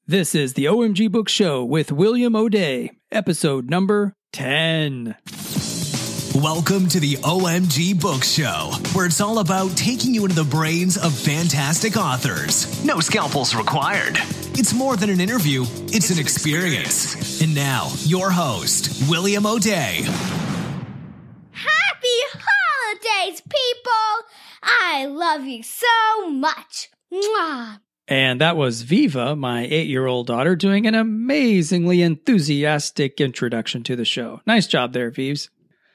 This is the OMG Book Show with William O'Day, episode number 10. Welcome to the OMG Book Show, where it's all about taking you into the brains of fantastic authors. No scalpels required. It's more than an interview, it's an experience. And now, your host, William O'Day. Happy holidays, people! I love you so much. Mwah. And that was Viva, my 8-year-old daughter, doing an amazingly enthusiastic introduction to the show. Nice job there, Vives.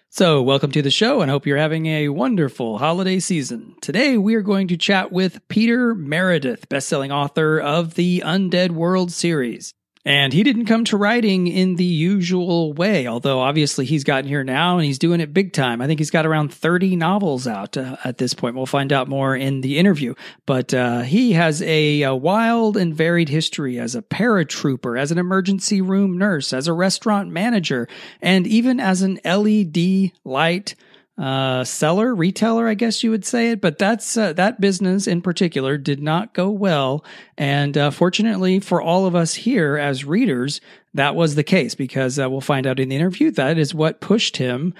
So, welcome to the show, and hope you're having a wonderful holiday season. Today, we are going to chat with Peter Meredith, best-selling author of the Undead World series. And he didn't come to writing in the usual way, although obviously he's gotten here now and he's doing it big time. I think he's got around 30 novels out at this point. We'll find out more in the interview. But he has a wild and varied history as a paratrooper, as an emergency room nurse, as a restaurant manager, and even as an LED light retailer, I guess you would say it, but that's that business in particular did not go well. And fortunately for all of us here as readers, that was the case, because we'll find out in the interview that is what pushed him,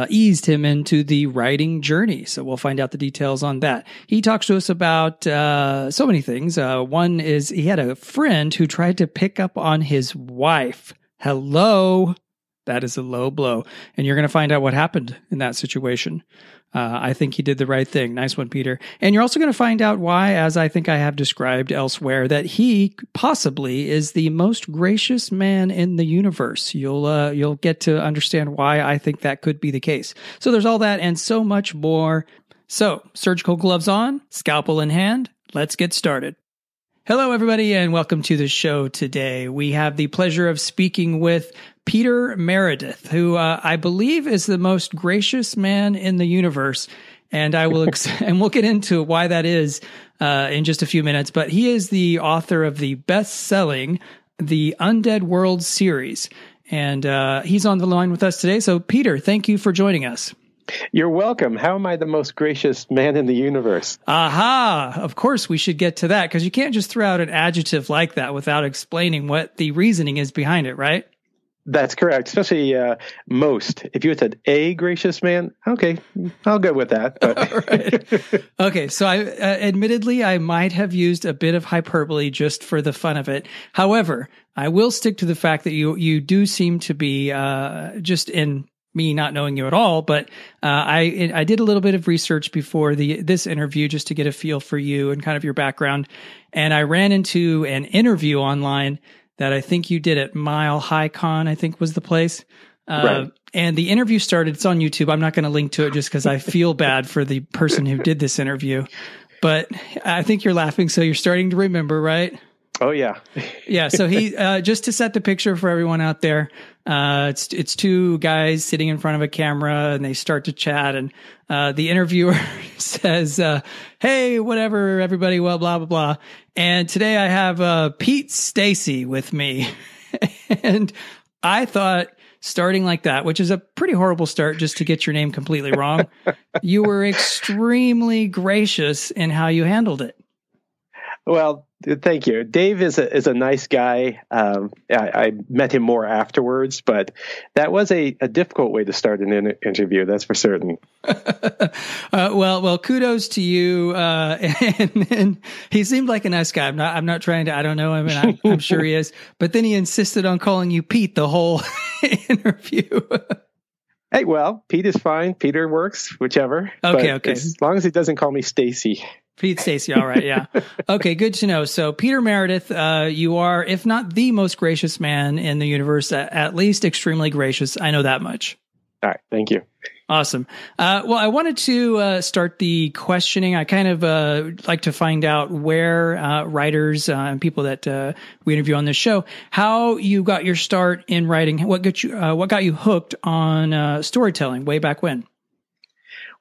eased him into the writing journey. So we'll find out the details on that. He talks to us about so many things. One is he had a friend who tried to pick up on his wife. Hello. That is a low blow. And you're going to find out what happened in that situation. I think he did the right thing. Nice one, Peter. And you're also going to find out why, as I think I have described elsewhere, that he possibly is the most gracious man in the universe. You'll get to understand why I think that could be the case. So there's all that and so much more. So, surgical gloves on, scalpel in hand, let's get started. Hello, everybody, and welcome to the show today. We have the pleasure of speaking with Peter Meredith, who I believe is the most gracious man in the universe, and I will and we'll get into why that is in just a few minutes. But he is the author of the best-selling The Undead World series, and he's on the line with us today. So, Peter, thank you for joining us. You're welcome. How am I the most gracious man in the universe? Aha! Of course, we should get to that, because you can't just throw out an adjective like that without explaining what the reasoning is behind it, right? That's correct. Especially most. If you had said a gracious man, okay, I'll go with that. But. Right. Okay, so admittedly, I might have used a bit of hyperbole just for the fun of it. However, I will stick to the fact that you do seem to be just in me not knowing you at all, but I did a little bit of research before this interview just to get a feel for you and kind of your background, and I ran into an interview online that I think you did at Mile High Con, I think was the place. Right. And the interview started, it's on YouTube. I'm not going to link to it just because I feel bad for the person who did this interview, but I think you're laughing, so you're starting to remember, right? Oh, yeah. Yeah. So he, just to set the picture for everyone out there, it's two guys sitting in front of a camera and they start to chat, and the interviewer says, hey, whatever, everybody, well, blah, blah, blah. And today I have Pete Stacy with me. And I thought, starting like that, which is a pretty horrible start just to get your name completely wrong, you were extremely gracious in how you handled it. Well, thank you. Dave is a nice guy. I met him more afterwards, but that was a difficult way to start an interview. That's for certain. Well, kudos to you. And he seemed like a nice guy. I'm not trying to. I don't know him, and I'm sure he is. But then he insisted on calling you Pete the whole interview. Hey, well, Pete is fine. Peter works, whichever. Okay. As long as he doesn't call me Stacy. Pete Stacy, all right, yeah. Okay, good to know. So, Peter Meredith, you are, if not the most gracious man in the universe, at least extremely gracious. I know that much. All right, thank you. Awesome. Well, I wanted to start the questioning. I kind of like to find out where writers and people that we interview on this show, how you got your start in writing, what got you hooked on storytelling way back when?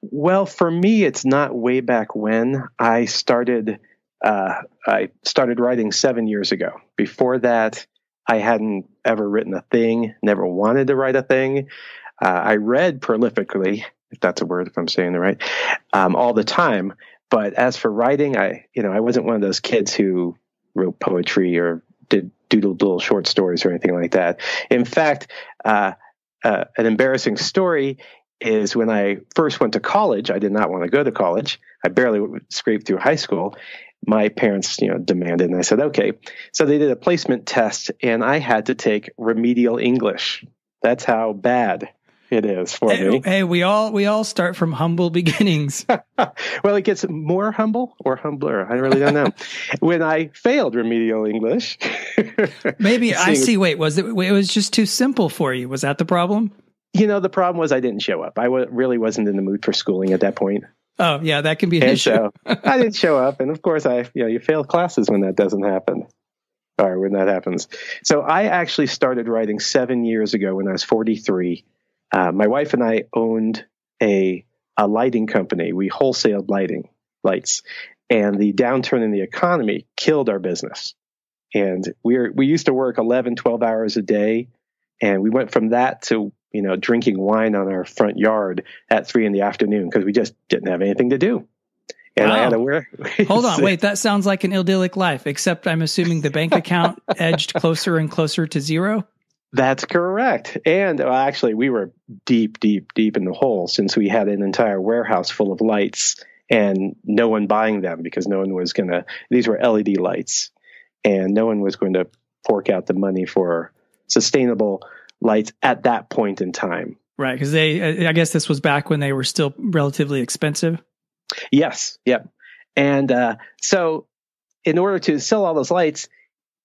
Well, for me, it's not way back when. I started writing 7 years ago. Before that, I hadn't ever written a thing, never wanted to write a thing. I read prolifically, if that's a word, if I'm saying it right, all the time. But as for writing, I wasn't one of those kids who wrote poetry or did doodle little short stories or anything like that. In fact, an embarrassing story is when I first went to college. I did not want to go to college. I barely scraped through high school. My parents, demanded, and I said, okay. So they did a placement test, and I had to take remedial English. That's how bad it is for me. Hey, we all start from humble beginnings. Well, it gets more humble or humbler. I really don't know. When I failed remedial English, maybe I see. Wait, it was just too simple for you? Was that the problem? The problem was I didn't show up. I really wasn't in the mood for schooling at that point. Oh, yeah, that can be an issue. So I didn't show up. And of course, you fail classes when that doesn't happen, or when that happens. So I actually started writing 7 years ago when I was 43. My wife and I owned a lighting company. We wholesaled lights. And the downturn in the economy killed our business. And we used to work 11, 12 hours a day. And we went from that to drinking wine on our front yard at 3 p.m. because we just didn't have anything to do. And I had to wear. Hold on, wait. That sounds like an idyllic life, except I'm assuming the bank account edged closer and closer to zero. That's correct. And actually, we were deep, deep, deep in the hole since we had an entire warehouse full of lights and no one buying them because no one was these were LED lights, and no one was going to fork out the money for sustainable lights at that point in time. Right, because I guess this was back when they were still relatively expensive. Yes, yep. And so in order to sell all those lights,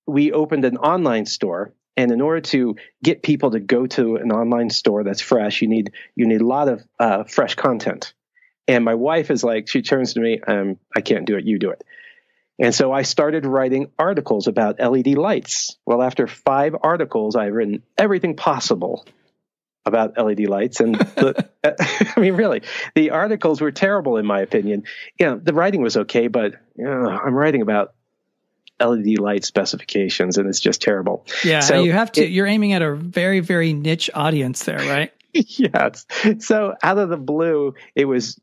we opened an online store. And in order to get people to go to an online store that's fresh, you need a lot of fresh content. And my wife is like, she turns to me, I can't do it, you do it. And so I started writing articles about LED lights. Well, after 5 articles, I've written everything possible about LED lights. And I mean, really, the articles were terrible, in my opinion. The writing was okay, but I'm writing about LED light specifications, and it's just terrible. Yeah, so you're aiming at a very, very niche audience there, right? Yes. So out of the blue, it was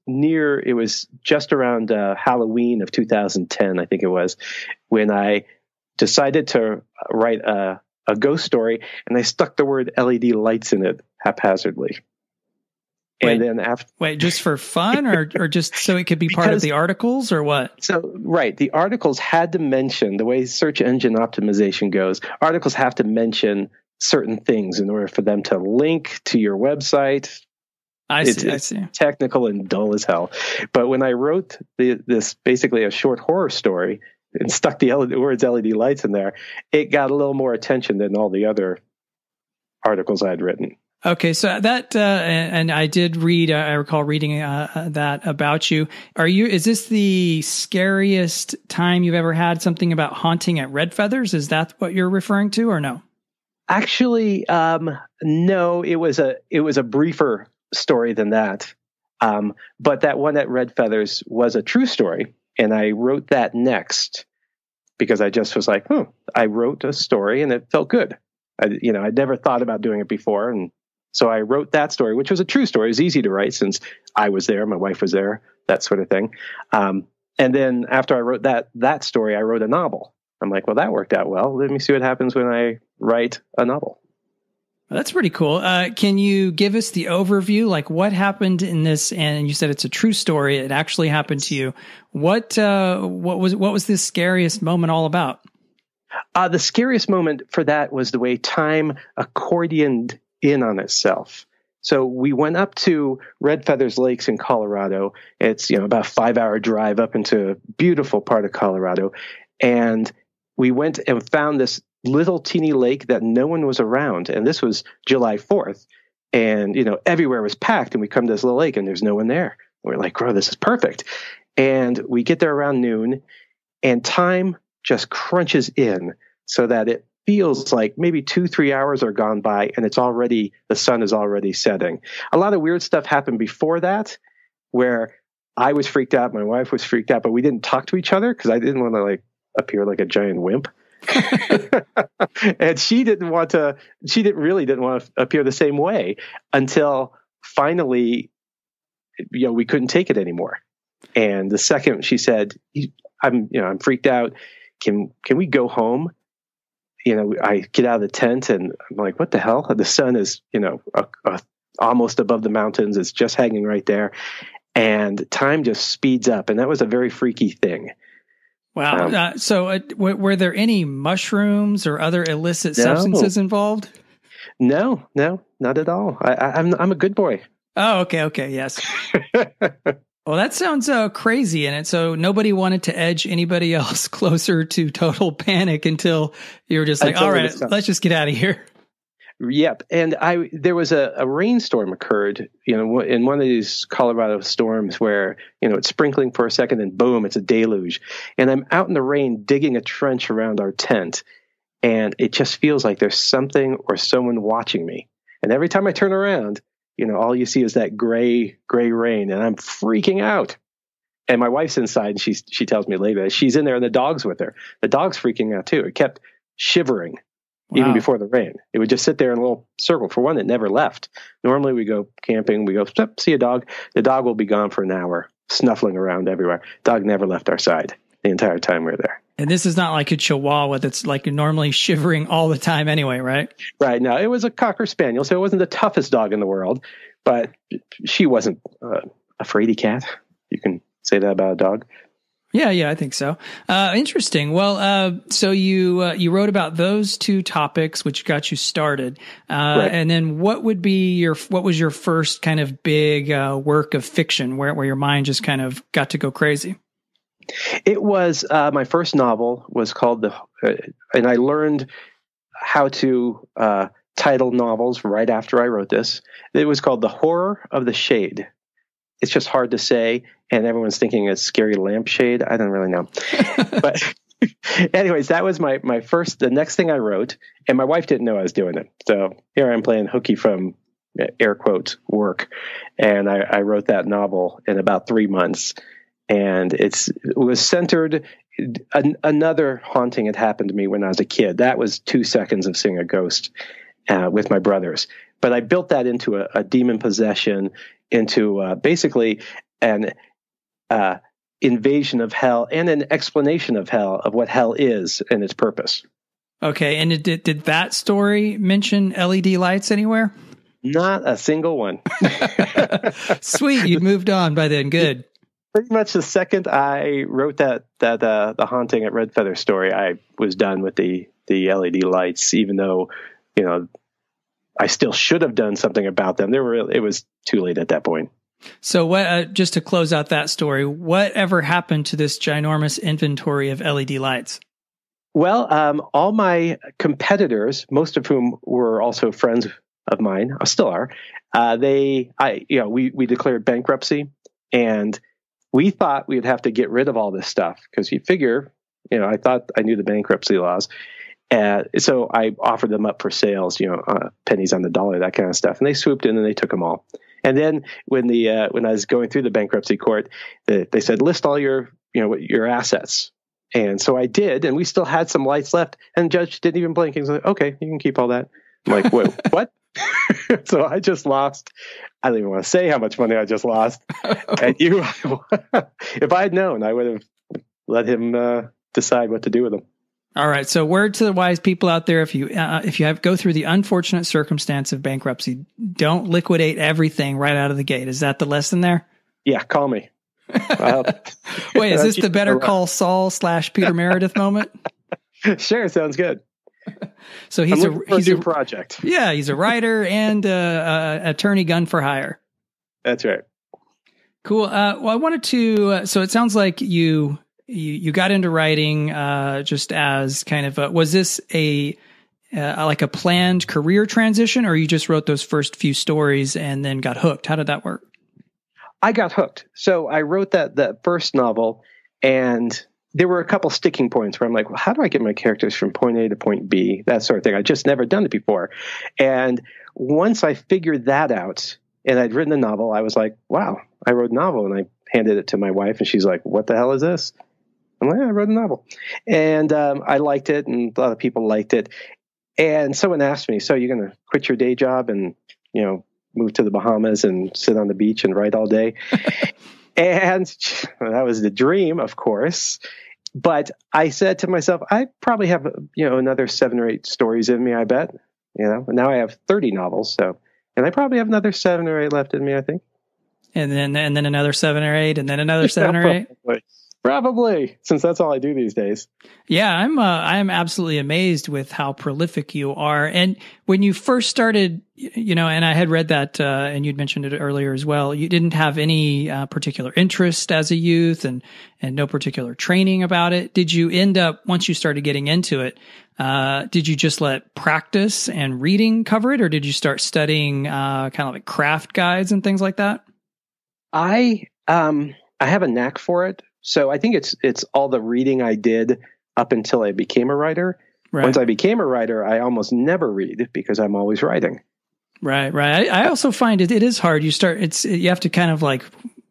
just around Halloween of 2010, I think it was, when I decided to write a ghost story, and I stuck the word LED lights in it haphazardly. And then just for fun or just so it could be part of the articles or what? So, right. The articles had to mention, the way search engine optimization goes, articles have to mention certain things in order for them to link to your website. I see. It's technical and dull as hell. But when I wrote this basically a short horror story and stuck the words LED lights in there, it got a little more attention than all the other articles I'd written. Okay, so that and I did read. I recall reading that about you. Is this the scariest time you've ever had something about haunting at Red Feathers? Is that what you're referring to, or no? Actually, no. It was a briefer story than that. But that one at Red Feathers was a true story, and I wrote that next because I just was like, I wrote a story and it felt good. I'd never thought about doing it before, and so I wrote that story, which was a true story. It was easy to write since I was there, my wife was there, that sort of thing. And then after I wrote that story, I wrote a novel. I'm like, well, that worked out well. Let me see what happens when I write a novel. That's pretty cool. Can you give us the overview? Like what happened in this? And you said it's a true story. It actually happened to you. What was this scariest moment all about? The scariest moment for that was the way time accordioned in on itself. So we went up to Red Feathers Lakes in Colorado. It's about a 5-hour drive up into a beautiful part of Colorado. And we went and found this little teeny lake that no one was around. And this was July 4th. And, everywhere was packed. And we come to this little lake and there's no one there. We're like, bro, this is perfect. And we get there around noon and time just crunches in so that it feels like maybe 2-3 hours are gone by and the sun is already setting. A lot of weird stuff happened before that where I was freaked out. My wife was freaked out, but we didn't talk to each other because I didn't want to appear like a giant wimp. And she really didn't want to appear the same way until finally, we couldn't take it anymore. And the second she said, I'm freaked out. Can we go home? I get out of the tent and I'm like, what the hell? The sun is, almost above the mountains. It's just hanging right there. And time just speeds up. And that was a very freaky thing. Wow. So were there any mushrooms or other illicit substances involved? No, not at all. I'm a good boy. Oh, okay. Yes. Well, that sounds crazy. And so nobody wanted to edge anybody else closer to total panic until you were just like, all right, let's just get out of here. Yep. And there was a rainstorm occurred, in one of these Colorado storms where, it's sprinkling for a second and boom, it's a deluge. And I'm out in the rain digging a trench around our tent. And it just feels like there's something or someone watching me. And every time I turn around, all you see is that gray rain, and I'm freaking out. And my wife's inside, and she tells me later she's in there, and the dog's with her. The dog's freaking out too. It kept shivering even before the rain. It would just sit there in a little circle. For one, it never left. Normally we go camping, we go see a dog. The dog will be gone for an hour, snuffling around everywhere. Dog never left our side the entire time we were there. And this is not like a Chihuahua that's like normally shivering all the time anyway, right? Right. No, it was a Cocker Spaniel, so it wasn't the toughest dog in the world, but she wasn't a fraidy cat. You can say that about a dog. Yeah, I think so. Interesting. Well, so you wrote about those two topics, which got you started. Right. And then what was your first kind of big work of fiction where your mind just kind of got to go crazy? It was my first novel was called and I learned how to title novels right after I wrote this. It was called The Horror of the Shade. It's just hard to say, and everyone's thinking it's Scary Lampshade. I don't really know. But anyways, that was my first, the next thing I wrote, and my wife didn't know I was doing it. So here I'm playing hooky from air quotes work, and I wrote that novel in about 3 months. And it was centered. Another haunting had happened to me when I was a kid. That was 2 seconds of seeing a ghost with my brothers. But I built that into a demon possession, into basically an invasion of hell and an explanation of hell, of what hell is and its purpose. Okay. And did that story mention LED lights anywhere? Not a single one. Sweet. You'd moved on by then. Good. Pretty much the second I wrote that the haunting at Red Feather story, I was done with the LED lights, even though, I still should have done something about them. It was too late at that point. So what, just to close out that story, whatever happened to this ginormous inventory of LED lights? Well, all my competitors, most of whom were also friends of mine, still are, we declared bankruptcy, and we thought we'd have to get rid of all this stuff because you figure, I thought I knew the bankruptcy laws. So I offered them up for sales, pennies on the dollar, that kind of stuff. And they swooped in and they took them all. And then when I was going through the bankruptcy court, they said, list all your assets. And so I did, and we still had some lights left. And the judge didn't even blink. He was like, okay, you can keep all that. I'm like, wait, what? So I just lost. I don't even want to say how much money I just lost. And if I had known, I would have let him decide what to do with them. All right. So word to the wise people out there, if you go through the unfortunate circumstance of bankruptcy, don't liquidate everything right out of the gate. Is that the lesson there? Yeah. Call me. Wait, is this the Better Call Saul / Peter Meredith moment? Sure. Sounds good. So he's a project. Yeah. He's a writer and attorney gun for hire. That's right. Cool. Well, I wanted to, so it sounds like you got into writing just as kind of was this like a planned career transition, or you just wrote those first few stories and then got hooked? How did that work? I got hooked. So I wrote that first novel, and there were a couple sticking points where I'm like, well, how do I get my characters from point A to point B? That sort of thing. I'd just never done it before. And once I figured that out and I'd written the novel, I was like, wow, I wrote a novel. And I handed it to my wife, and she's like, what the hell is this? I'm like, yeah, I wrote a novel. And I liked it, and a lot of people liked it. And someone asked me, so you're going to quit your day job and, move to the Bahamas and sit on the beach and write all day? And that was the dream, of course. But I said to myself, I probably have, another 7 or 8 stories in me, I bet. And now I have 30 novels. And I probably have another 7 or 8 left in me, I think. And then another 7 or 8, and then another 7 or 8. Probably, since that's all I do these days. Yeah, I'm absolutely amazed with how prolific you are. And when you first started, and I had read that, and you'd mentioned it earlier as well, you didn't have any particular interest as a youth and no particular training about it. Did you end up, once you started getting into it, did you just let practice and reading cover it, or did you start studying kind of like craft guides and things like that? I have a knack for it. So I think it's all the reading I did up until I became a writer. Right. Once I became a writer, I almost never read because I'm always writing. Right. I also find it is hard. You have to kind of like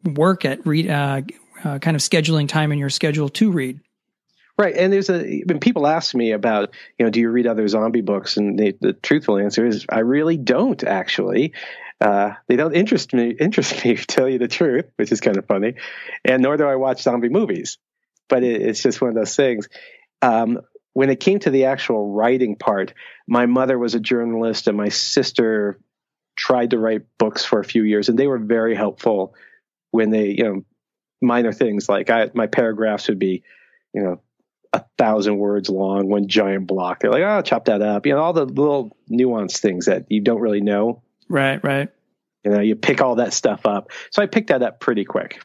work at kind of scheduling time in your schedule to read. Right. And when people ask me about, do you read other zombie books? And the truthful answer is I really don't, actually. They don't interest me, to tell you the truth, which is kind of funny. And nor do I watch zombie movies. But it's just one of those things. When it came to the actual writing part, my mother was a journalist and my sister tried to write books for a few years. And they were very helpful when they, minor things like my paragraphs would be, 1,000 words long, one giant block. They're like, oh, chop that up. All the little nuanced things that you don't really know. Right. You pick all that stuff up. So I picked that up pretty quick.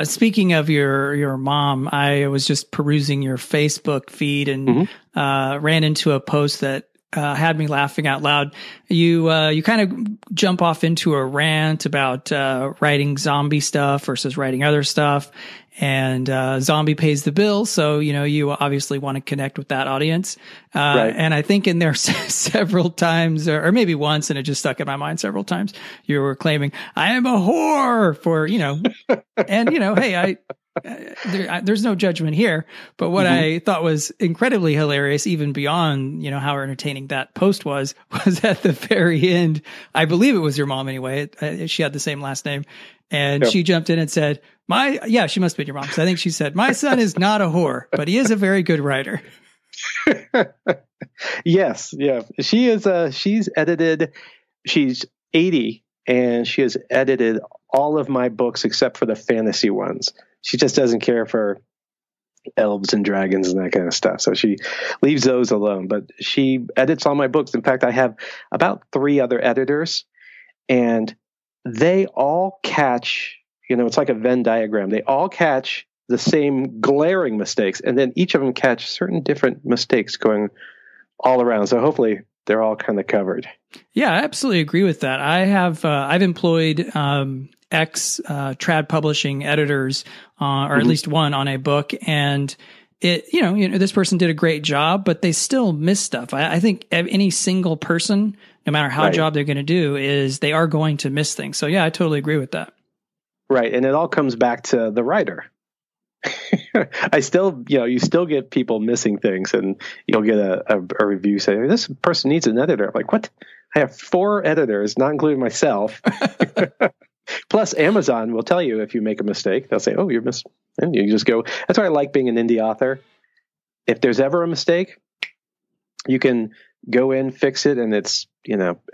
Speaking of your mom, I was just perusing your Facebook feed and ran into a post that had me laughing out loud. You kind of jump off into a rant about writing zombie stuff versus writing other stuff. And zombie pays the bill, so you obviously want to connect with that audience. Right. And I think in there several times, or maybe once, and it just stuck in my mind several times, you were claiming, "I am a whore" for and hey, there's no judgment here. But what I thought was incredibly hilarious, even beyond how entertaining that post was at the very end. I believe it was your mom anyway. She had the same last name. And she jumped in and said, she must have been your mom. Because I think she said, "My son is not a whore, but he is a very good writer." Yes. Yeah. She is, she's 80 and she has edited all of my books except for the fantasy ones. She just doesn't care for elves and dragons and that kind of stuff. So she leaves those alone, but she edits all my books. In fact, I have about 3 other editors and they all catch, it's like a Venn diagram. They all catch the same glaring mistakes, and then each of them catch certain different mistakes going all around. So hopefully they're all kind of covered. Yeah, I absolutely agree with that. I have, I've employed trad publishing editors, or at least one on a book, and this person did a great job, but they still miss stuff. I think any single person, no matter how job they're going to do, they are going to miss things. So yeah, I totally agree with that. Right. And it all comes back to the writer. I still, you still get people missing things, and you'll get a review saying, "This person needs an editor." I'm like, what? I have 4 editors, not including myself. Plus, Amazon will tell you if you make a mistake. They'll say, "Oh, you're missing," and you just go. That's why I like being an indie author. If there's ever a mistake, you can go in, fix it, and it's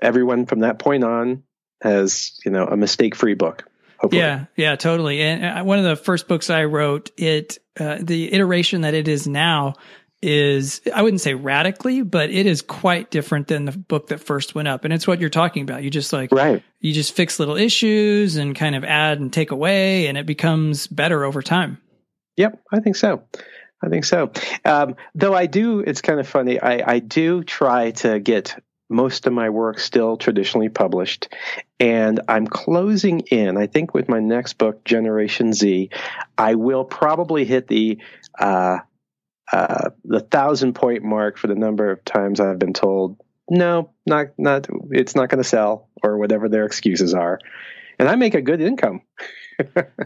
everyone from that point on has a mistake-free book. Hopefully. Yeah, totally. And one of the first books I wrote, the iteration that it is now is, I wouldn't say radically, but it is quite different than the book that first went up. And it's what you're talking about. You just you just fix little issues and kind of add and take away, and it becomes better over time. Yep, I think so. Though it's kind of funny. I do try to get most of my work still traditionally published, and I'm closing in. I think with my next book, Generation Z, I will probably hit the 1,000-point mark for the number of times I've been told, no, not, it's not going to sell, or whatever their excuses are, and I make a good income.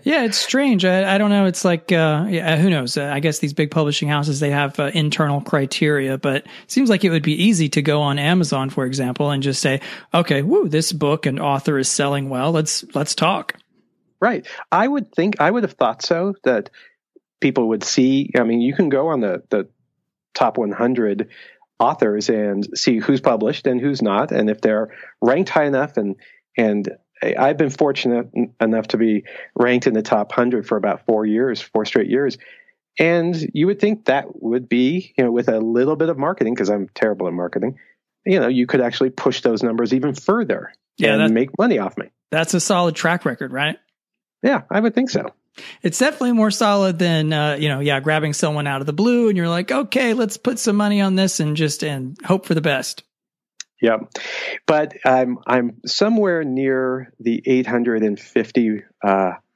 Yeah, it's strange. I don't know. It's like, who knows? I guess these big publishing houses, they have internal criteria, but it seems like it would be easy to go on Amazon, for example, and just say, okay, this book and author is selling well. Let's talk. Right. I would have thought so, that people would see. I mean, you can go on the top 100 authors and see who's published and who's not, and if they're ranked high enough. And I've been fortunate enough to be ranked in the top 100 for about 4 straight years. And you would think that would be, with a little bit of marketing, because I'm terrible at marketing, you could actually push those numbers even further and make money off me. That's a solid track record, right? Yeah, I would think so. It's definitely more solid than, grabbing someone out of the blue and you're like, okay, let's put some money on this and hope for the best. Yeah. But I'm somewhere near the 850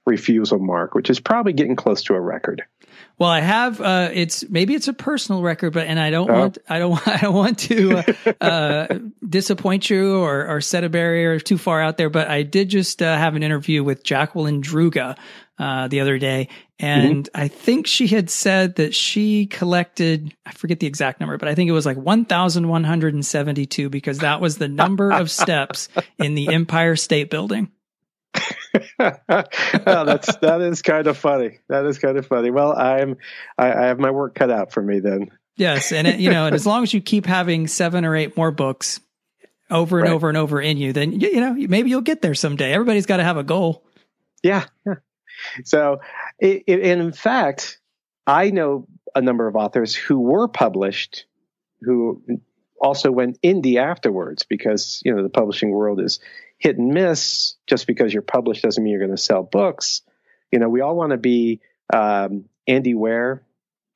refusal mark, which is probably getting close to a record. Well, I have, it's a personal record, but, and I don't want to, disappoint you or set a barrier too far out there, but I did just, have an interview with Jacqueline Druga, the other day. And I think she had said that she collected, I forget the exact number, but I think it was like 1,172 because that was the number of steps in the Empire State Building. That is kind of funny. That is kind of funny. Well, I have my work cut out for me then. Yes, and and as long as you keep having 7 or 8 more books over and over and over in you, then maybe you'll get there someday. Everybody's got to have a goal. Yeah. So, in fact, I know a number of authors who were published who also went indie afterwards because the publishing world is hit and miss. Just because you're published doesn't mean you're going to sell books. We all want to be Andy Weir.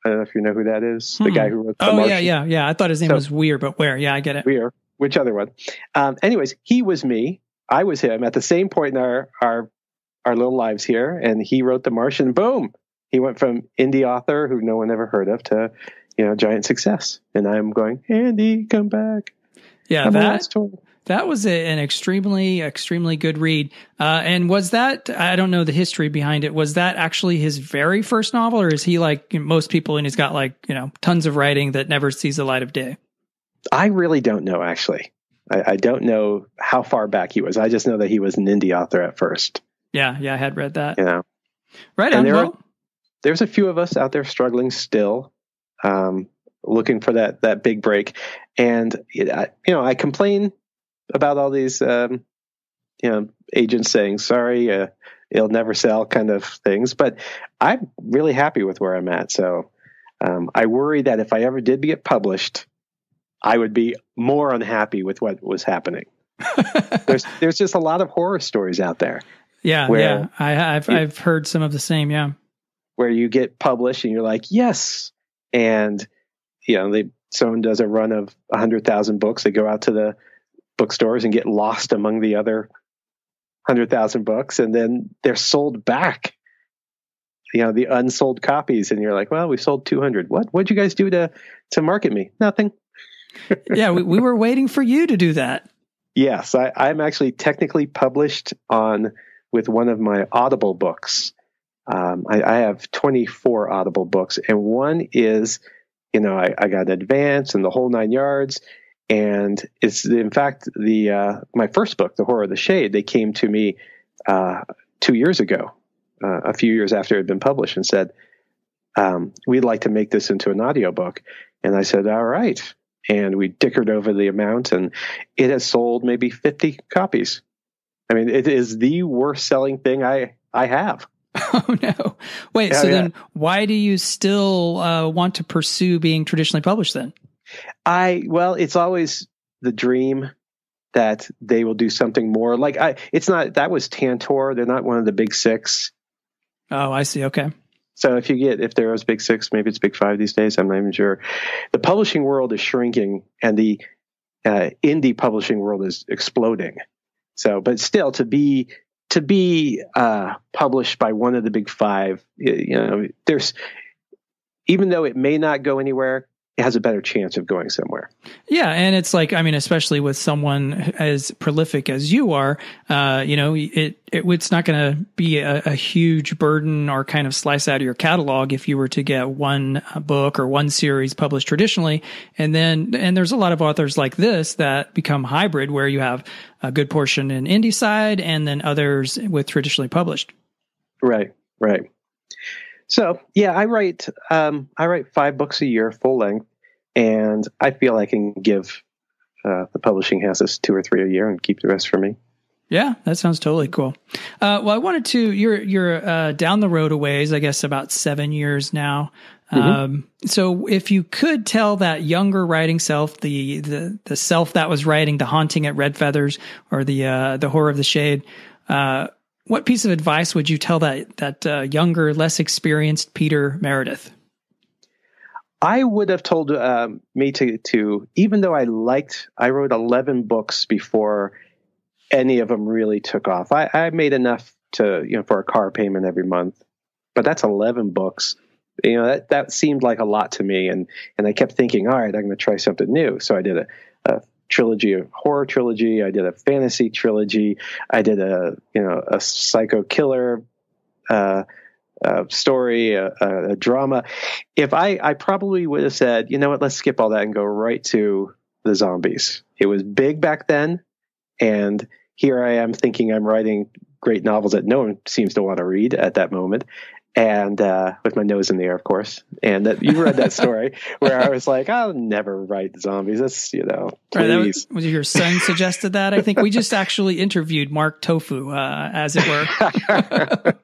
I don't know if you know who that is. The guy who wrote The Martian. Yeah. I thought his name was Weir, but Where? Yeah, I get it. Weir. Which other one? Anyways, he was me. I was him at the same point in our little lives here, and he wrote The Martian. Boom! He went from indie author who no one ever heard of to giant success. And I'm going, Andy, come back. Yeah, that was an extremely, extremely good read. And was that, I don't know the history behind it, was that actually his very first novel, or is he like most people and he's got tons of writing that never sees the light of day? I really don't know, actually. I don't know how far back he was. I just know that he was an indie author at first. Yeah, I had read that. Right on. There's a few of us out there struggling still, looking for that big break. And, I complain about all these, agents saying, sorry, it'll never sell kind of things. But I'm really happy with where I'm at. So I worry that if I ever did get published, I would be more unhappy with what was happening. There's just a lot of horror stories out there. Yeah. I've heard some of the same. Yeah. Where you get published and you're like, yes. And, someone does a run of 100,000 books. They go out to the bookstores and get lost among the other 100,000 books. And then they're sold back, the unsold copies. And you're like, well, we sold 200. What'd you guys do to market me? Nothing. Yeah. We were waiting for you to do that. Yes. I'm actually technically published with one of my Audible books. I have 24 Audible books, and one is, I got Advance and the whole 9 yards. And it's in fact my first book, The Horror of the Shade. They came to me 2 years ago, a few years after it had been published, and said, we'd like to make this into an audiobook. And I said, all right. And we dickered over the amount, and it has sold maybe 50 copies. I mean, it is the worst selling thing I have. Oh, no. Wait, then why do you still want to pursue being traditionally published then? It's always the dream that they will do something more. That was Tantor. They're not one of the big 6. Oh, I see. Okay. So if there was big 6, maybe it's big 5 these days. I'm not even sure. The publishing world is shrinking and the indie publishing world is exploding. So, but still to be published by one of the big 5, there's, even though it may not go anywhere, it has a better chance of going somewhere. Yeah. And it's especially with someone as prolific as you are, it's not going to be a huge burden or kind of slice out of your catalog if you were to get one book or one series published traditionally. And there's a lot of authors like this that become hybrid, where you have a good portion in indie side and then others with traditionally published. Right. So yeah, I write 5 books a year, full length, and I feel I can give the publishing houses 2 or 3 a year and keep the rest for me. Yeah, that sounds totally cool. Well, I wanted to, you're down the road a ways, I guess about 7 years now. So if you could tell that younger writing self, the self that was writing The Haunting at Red Feathers or the Horror of the Shade, what piece of advice would you tell that younger, less experienced Peter Meredith? I would have told me to, even though I wrote 11 books before any of them really took off. I made enough to, for a car payment every month, but that's 11 books. That seemed like a lot to me. And I kept thinking, all right, I'm going to try something new. So I did a trilogy, a horror trilogy. I did a fantasy trilogy. I did a psycho killer, story, a drama. If I probably would have said, you know what, let's skip all that and go right to the zombies. It was big back then. And here I am thinking I'm writing great novels that no one seems to want to read at that moment. And with my nose in the air, of course. And you read that story where I was like, I'll never write zombies. That's, please. Right, was your son suggested that? I think we just actually interviewed Mark Tofu, as it were.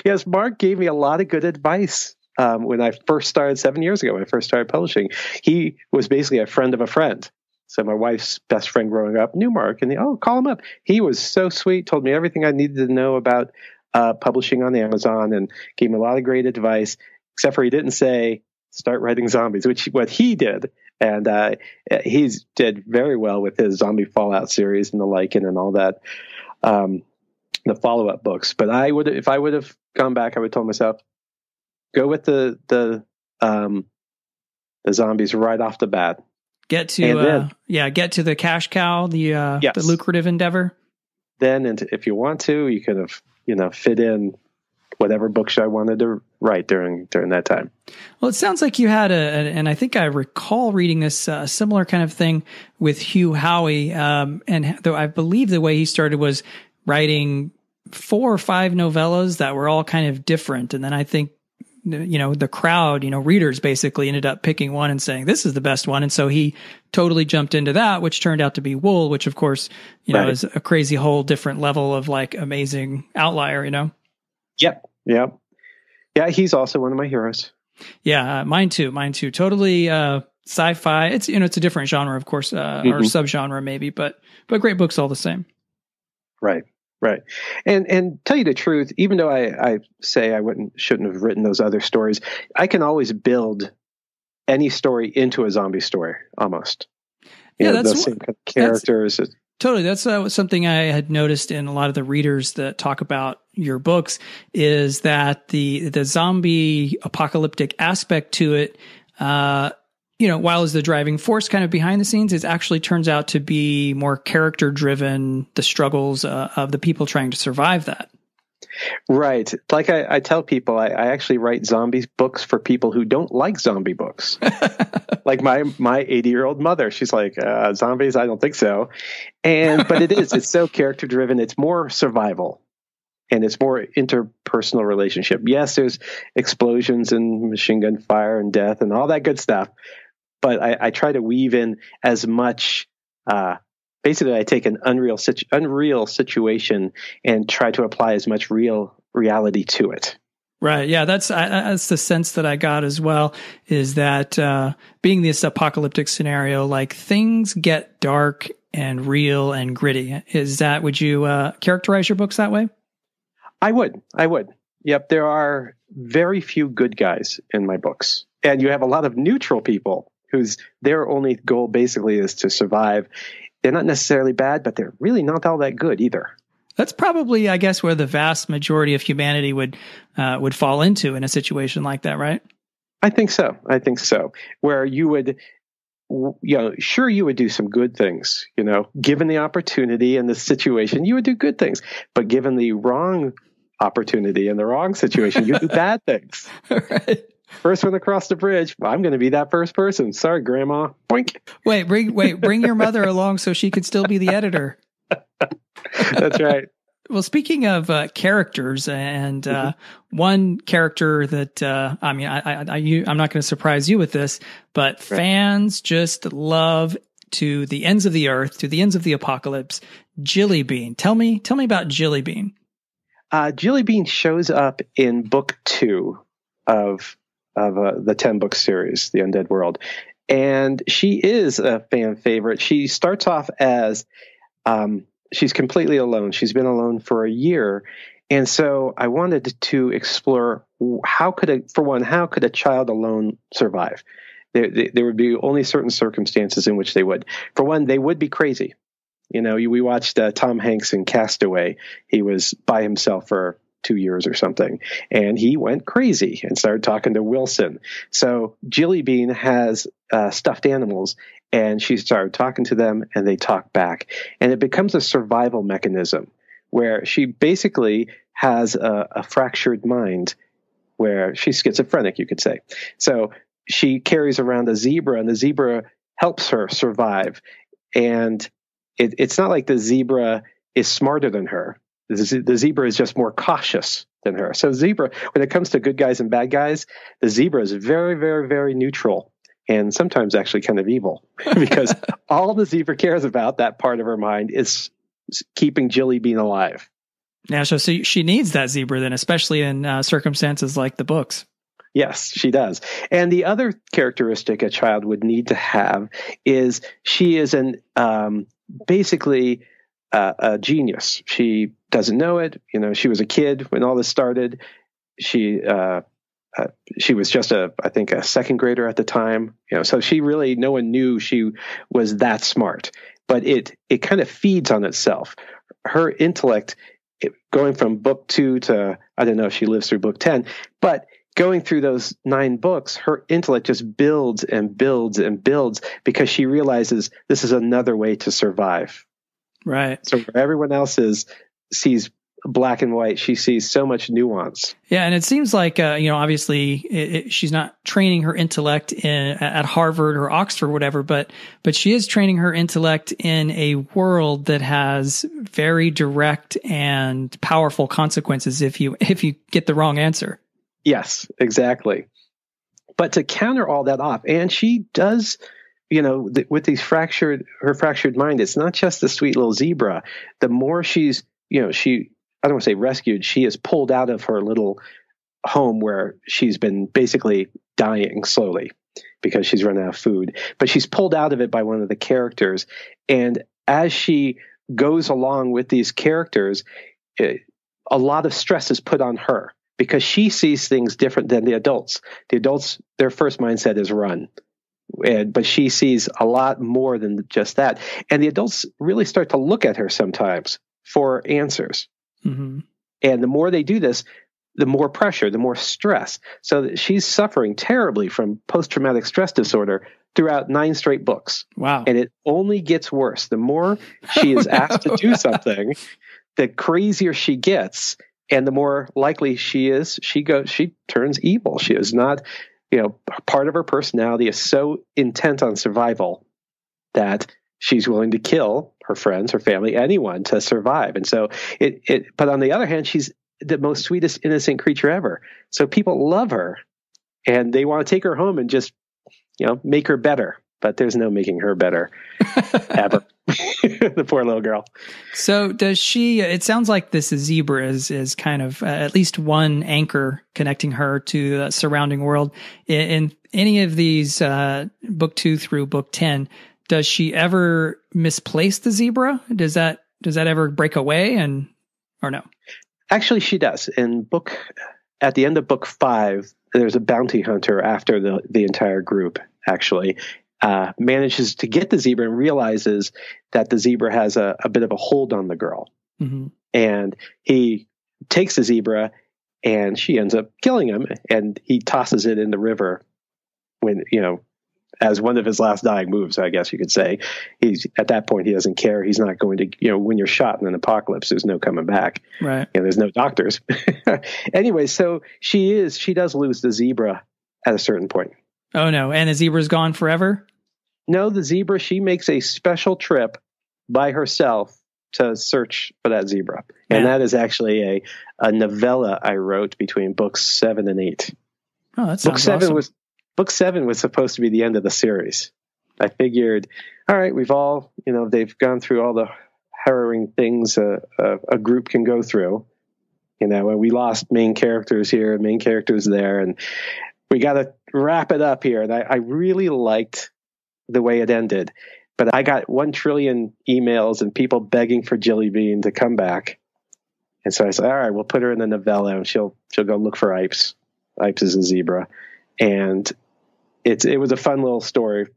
Yes, Mark gave me a lot of good advice when I first started 7 years ago, when I first started publishing. He was basically a friend of a friend. So my wife's best friend growing up knew Mark, and call him up. He was so sweet, told me everything I needed to know about publishing on Amazon, and gave me a lot of great advice, except for he didn't say, start writing zombies, what he did. And he's did very well with his Zombie Fallout series and the Lycan and all that, the follow-up books. But if I would have gone back, I would have told myself, go with the zombies right off the bat. Get to the cash cow, the lucrative endeavor. Then, and if you want to, you could have, fit in whatever books I wanted to write during that time. Well, it sounds like you had and I think I recall reading this similar kind of thing with Hugh Howey. And though I believe the way he started was writing 4 or 5 novellas that were all kind of different, and then I think, the crowd, readers basically ended up picking one and saying, this is the best one. And so he totally jumped into that, which turned out to be Wool, which of course, is a crazy whole different level of like amazing outlier, Yep. Yeah. Yeah. He's also one of my heroes. Yeah. Mine too. Totally, sci-fi. It's, it's a different genre, of course, or subgenre maybe, but great books all the same. Right. Right. And tell you the truth, even though I say I shouldn't have written those other stories, I can always build any story into a zombie story almost. That's the same kind of characters. Totally. That's something I had noticed in a lot of the readers that talk about your books, is that the zombie apocalyptic aspect to it, while is the driving force kind of behind the scenes, it actually turns out to be more character driven, the struggles of the people trying to survive that. Right. Like I tell people, I actually write zombies books for people who don't like zombie books. Like my 80-year-old mother, she's like, zombies? I don't think so. But it's so character driven. It's more survival. And it's more interpersonal relationship. Yes, there's explosions and machine gun fire and death and all that good stuff. But I try to weave in as much, basically I take an unreal situation and try to apply as much reality to it. Right. Yeah. That's the sense that I got as well, is that, being this apocalyptic scenario, like things get dark and real and gritty. Would you, characterize your books that way? I would. Yep. There are very few good guys in my books, and you have a lot of neutral people their only goal basically is to survive. They're not necessarily bad, but they're really not all that good either. That's probably, I guess, where the vast majority of humanity would fall into in a situation like that, right? I think so. Where you would, sure, you would do some good things, given the opportunity and the situation, you would do good things, but given the wrong opportunity and the wrong situation, you do bad things. Right. First one across the bridge, I'm going to be that first person. Sorry, Grandma. Boink. Bring your mother along so she could still be the editor. That's right. Well, speaking of characters, and one character that I mean, I'm not going to surprise you with this, but fans just love to the ends of the earth, to the ends of the apocalypse. Jilly Bean, tell me about Jilly Bean. Jilly Bean shows up in book 2 of the 10-book series, The Undead World, and she is a fan favorite. She starts off as she's completely alone. She's been alone for a year. And so I wanted to explore how could a child alone survive? There would be only certain circumstances in which they would. For one, they would be crazy. You know, we watched Tom Hanks in Castaway. He was by himself for 2 years or something, and he went crazy and started talking to Wilson. So Jilly Bean has stuffed animals, and she started talking to them, and they talk back. And it becomes a survival mechanism where she basically has a fractured mind, where she's schizophrenic, you could say. So she carries around a zebra, and the zebra helps her survive. And it's not like the zebra is smarter than her. The zebra is just more cautious than her. So zebra, when it comes to good guys and bad guys, the zebra is very, very, very neutral, and sometimes actually kind of evil, because all the zebra cares about, that part of her mind, is keeping Jilly Bean alive. Yeah, so she needs that zebra then, especially in circumstances like the books. Yes, she does. And the other characteristic a child would need to have is she is basically a genius. She doesn't know it. You know, she was a kid when all this started. She was just I think a second grader at the time. You know, so no one knew she was that smart. But it kind of feeds on itself. Her intellect, going from book 2 to, I don't know if she lives through book 10, but going through those 9 books, her intellect just builds and builds and builds, because she realizes this is another way to survive. Right. So where everyone else sees black and white, she sees so much nuance. Yeah, and it seems like obviously she's not training her intellect at Harvard or Oxford or whatever, but she is training her intellect in a world that has very direct and powerful consequences if you get the wrong answer. Yes, exactly. But to counter all that off, and she does, with her fractured mind, it's not just the sweet little zebra. The more she's, I don't want to say rescued, she is pulled out of her little home where she's been basically dying slowly because she's run out of food. But she's pulled out of it by one of the characters. And as she goes along with these characters, a lot of stress is put on her, because she sees things different than the adults. The adults, their first mindset is run. But she sees a lot more than just that. And the adults really start to look at her sometimes for answers. Mm-hmm. And the more they do this, the more pressure, the more stress. So she's suffering terribly from post-traumatic stress disorder throughout 9 straight books. Wow. And it only gets worse. The more she is asked to do something, the crazier she gets. And the more likely she turns evil. She is not, part of her personality is so intent on survival that she's willing to kill her friends, her family, anyone to survive. And so but on the other hand, she's the most sweetest, innocent creature ever. So people love her, and they want to take her home and just, make her better. But there's no making her better ever. The poor little girl. So does she, it sounds like this zebra is kind of at least one anchor connecting her to the surrounding world. In any of these book 2 through book 10, does she ever misplace the zebra? Does that ever break away or no? Actually, she does. At the end of book 5, there's a bounty hunter after the entire group, actually. Manages to get the zebra and realizes that the zebra has a bit of a hold on the girl. Mm-hmm. And he takes the zebra, and she ends up killing him, and he tosses it in the river when, as one of his last dying moves, I guess you could say. He's at that point, he doesn't care. He's not going to, when you're shot in an apocalypse, there's no coming back. Right. There's no doctors. Anyway, so she does lose the zebra at a certain point. Oh no. And the zebra's gone forever? No, the zebra, she makes a special trip by herself to search for that zebra. And that is actually a novella I wrote between books 7 and 8. Oh, that sounds awesome. Book 7 was supposed to be the end of the series. I figured, all right, we've all, they've gone through all the harrowing things a group can go through. And we lost main characters here, main characters there, and we got to wrap it up here. And I really liked the way it ended. But I got 1 trillion emails and people begging for Jilly Bean to come back. And so I said, all right, we'll put her in the novella and she'll go look for Ipes. Ipes is a zebra. And it was a fun little story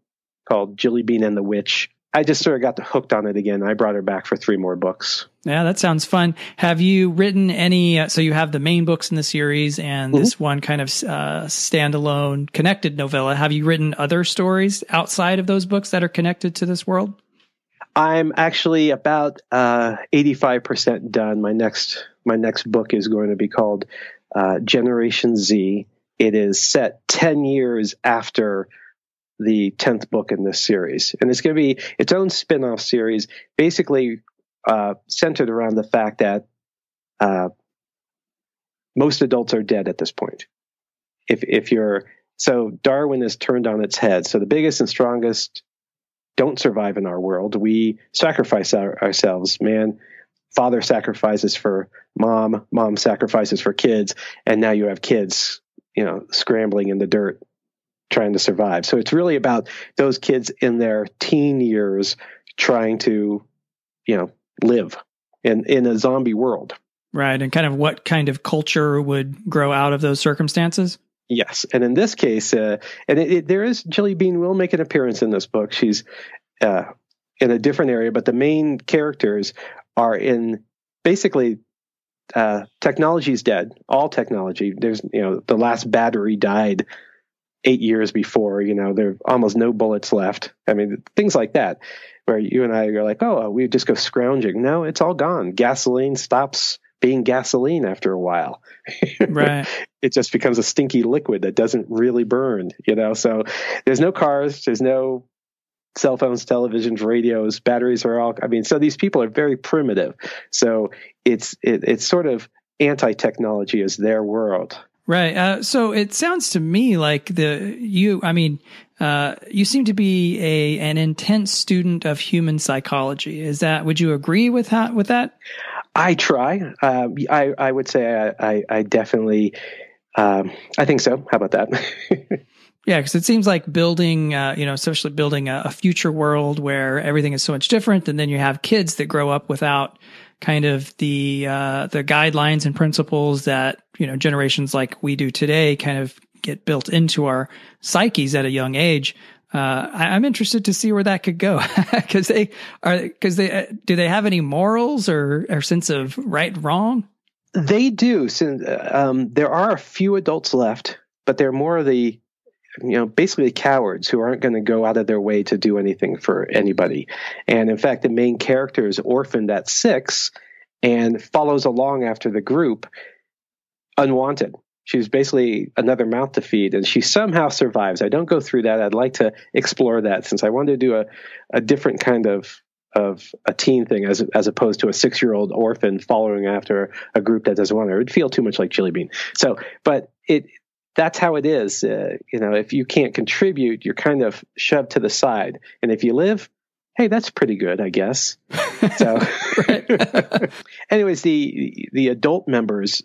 called Jilly Bean and the Witch. I just sort of got hooked on it again. I brought her back for 3 more books. Yeah, that sounds fun. Have you written any, so you have the main books in the series and this one kind of standalone connected novella. Have you written other stories outside of those books that are connected to this world? I'm actually about 85% done. My next book is going to be called Generation Z. It is set 10 years after the 10th book in this series. And it's going to be its own spin-off series, basically centered around the fact that most adults are dead at this point. So Darwin is turned on its head. So the biggest and strongest don't survive in our world. We sacrifice ourselves. Father sacrifices for mom sacrifices for kids, and now you have kids, scrambling in the dirt trying to survive. So it's really about those kids in their teen years trying to, live in a zombie world. Right. And kind of what kind of culture would grow out of those circumstances? Yes. And in this case, there is Jilly Bean will make an appearance in this book. She's in a different area, but the main characters are in basically technology is dead. All technology. There's, the last battery died 8 years before, there are almost no bullets left. I mean, things like that, where you and I are like, oh, we just go scrounging. No, it's all gone. Gasoline stops being gasoline after a while. Right. It just becomes a stinky liquid that doesn't really burn, So there's no cars, there's no cell phones, televisions, radios, batteries are all, so these people are very primitive. So it's sort of anti-technology is their world. Right. So it sounds to me like you seem to be an intense student of human psychology. Would you agree with that? I try. I would say I definitely, I think so. How about that? Yeah, because it seems like building, especially building a future world where everything is so much different, and then you have kids that grow up without kind of the guidelines and principles that, generations like we do today kind of get built into our psyches at a young age. I'm interested to see where that could go because do they have any morals or sense of right and wrong? They do. So, there are a few adults left, but they're more of the, basically cowards who aren't going to go out of their way to do anything for anybody. And in fact, the main character is orphaned at 6 and follows along after the group unwanted. She's basically another mouth to feed, and she somehow survives. I don't go through that. I'd like to explore that since I wanted to do a different kind of a teen thing as opposed to a 6-year-old orphan following after a group that doesn't want her. It would feel too much like Jilly Bean. So, but that's how it is. If you can't contribute, you're kind of shoved to the side. And if you live, hey, that's pretty good, I guess. So, anyways, the adult members,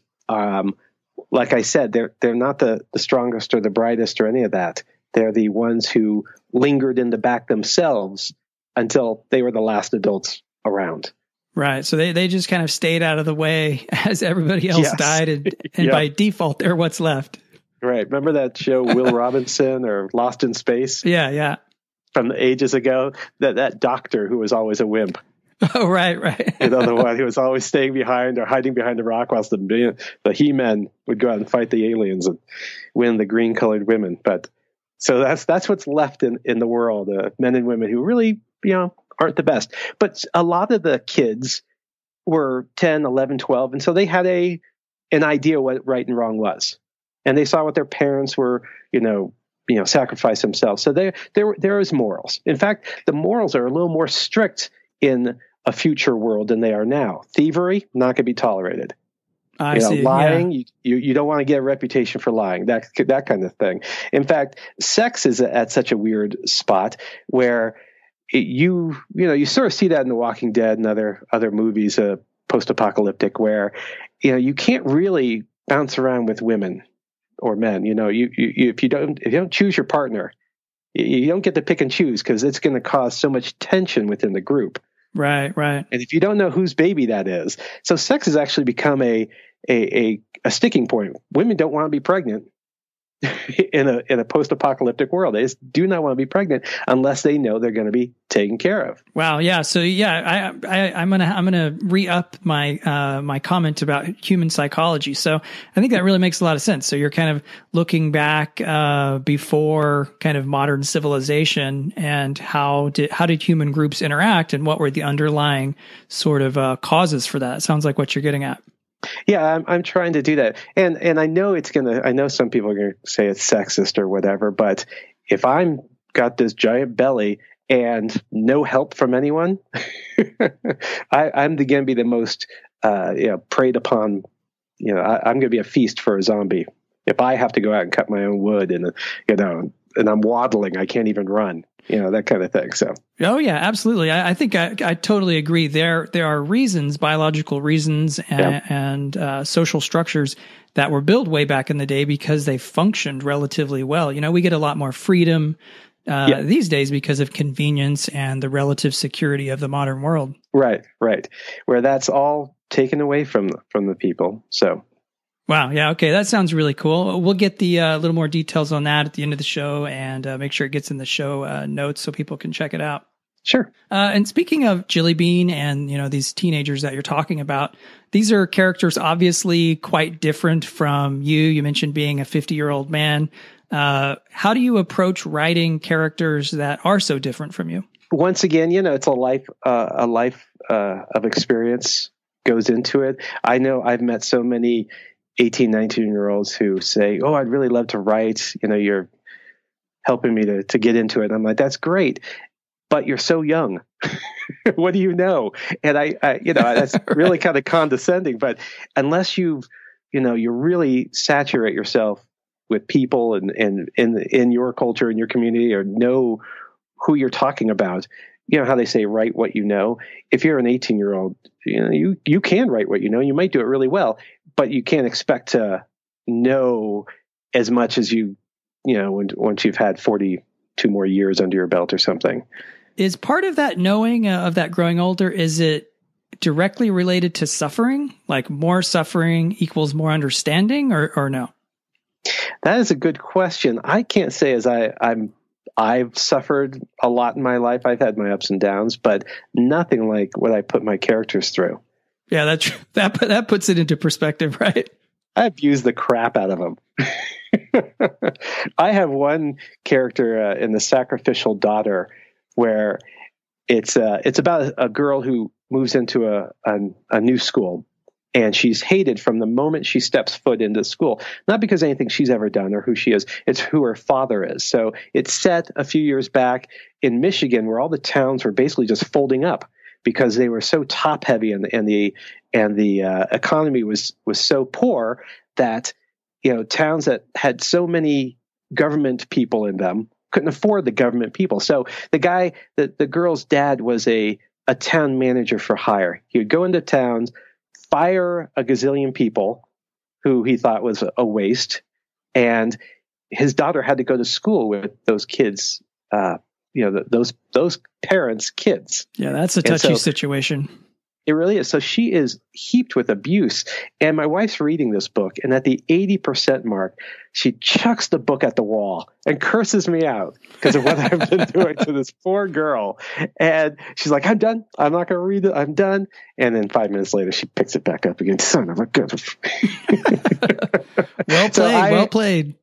like I said, they're not the strongest or the brightest or any of that. They're the ones who lingered in the back themselves until they were the last adults around. Right. So they just kind of stayed out of the way as everybody else died. And by default, they're what's left. Right. Remember that show, Will Robinson or Lost in Space? Yeah. From ages ago, that doctor who was always a wimp. Oh, right. The one who was always staying behind or hiding behind the rock whilst the He-Men would go out and fight the aliens and win the green-colored women. But so that's what's left in the world, men and women who really, aren't the best. But a lot of the kids were 10, 11, 12, and so they had an idea what right and wrong was. And they saw what their parents were, sacrifice themselves. So there is morals. In fact, the morals are a little more strict in a future world than they are now. Thievery, not going to be tolerated. I see. Lying, yeah. you don't want to get a reputation for lying, that kind of thing. In fact, sex is at such a weird spot where you sort of see that in The Walking Dead and other movies, post-apocalyptic, where you can't really bounce around with women or men. If you don't choose your partner, you don't get to pick and choose, because it's going to cause so much tension within the group. Right. And if you don't know whose baby that is, so sex has actually become a sticking point. Women don't want to be pregnant in a post-apocalyptic world. They just do not want to be pregnant unless they know they're going to be taken care of. Wow. Yeah. So I'm gonna re-up my comment about human psychology. So I think that really makes a lot of sense. So you're kind of looking back before kind of modern civilization, and how did human groups interact, and what were the underlying sort of causes for that? It sounds like what you're getting at. Yeah, I'm trying to do that. And I know I know some people are going to say it's sexist or whatever, but if I'm got this giant belly and no help from anyone, I'm going to be the most, preyed upon. I'm going to be a feast for a zombie. If I have to go out and cut my own wood and I'm waddling, I can't even run. That kind of thing. So. Oh yeah, absolutely. I think I totally agree. There are reasons, biological reasons, and social structures that were built way back in the day because they functioned relatively well. We get a lot more freedom these days because of convenience and the relative security of the modern world. Right. Where that's all taken away from the people. So. Wow. Yeah. Okay. That sounds really cool. We'll get the little more details on that at the end of the show, and make sure it gets in the show notes so people can check it out. Sure. And speaking of Jilly Bean and, these teenagers that you're talking about, these are characters obviously quite different from you. You mentioned being a 50-year-old man. How do you approach writing characters that are so different from you? Once again, it's a life of experience goes into it. I know I've met so many 18, 19-year-olds who say, "Oh, I'd really love to write. You're helping me to get into it." I'm like, "That's great, but you're so young. What do you know?" And I that's really kind of condescending. But unless you really saturate yourself with people and in your culture, in your community, or know who you're talking about, how they say, write what you know. If you're an 18-year-old, you can write what you know. You might do it really well, but you can't expect to know as much as once you've had 42 more years under your belt or something. Is part of that knowing of that growing older, is it directly related to suffering? Like more suffering equals more understanding, or no? That is a good question. I can't say as I've suffered a lot in my life. I've had my ups and downs, but nothing like what I put my characters through. Yeah, that puts it into perspective, right? I abused the crap out of them. I have one character in The Sacrificial Daughter where it's about a girl who moves into a new school, and she's hated from the moment she steps foot into school. Not because of anything she's ever done or who she is. It's who her father is. So it's set a few years back in Michigan, where all the towns were basically just folding up because they were so top heavy, and the economy was so poor that towns that had so many government people in them couldn't afford the government people. So the girl's dad was a town manager for hire. He would go into towns, fire a gazillion people who he thought was a waste, and his daughter had to go to school with those kids, those parents' kids. Yeah, that's a touchy situation. It really is. So she is heaped with abuse. And my wife's reading this book, and at the 80% mark, she chucks the book at the wall and curses me out because of what I've been doing to this poor girl. And she's like, "I'm done. I'm not going to read it. I'm done." And then 5 minutes later, she picks it back up again. Son of a gun. Well played.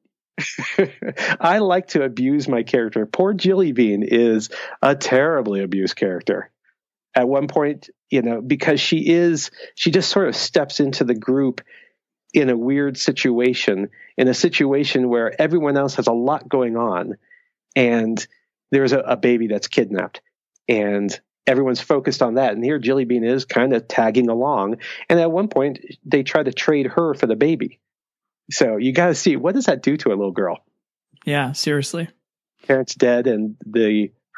I like to abuse my character. Poor Jilly Bean is a terribly abused character. At one point, because she just sort of steps into the group in a weird situation, in a situation where everyone else has a lot going on, and there's a baby that's kidnapped, and everyone's focused on that. And here Jilly Bean is kind of tagging along. And at one point, they try to trade her for the baby. So you got to see, what does that do to a little girl? Yeah, seriously. Parents dead, and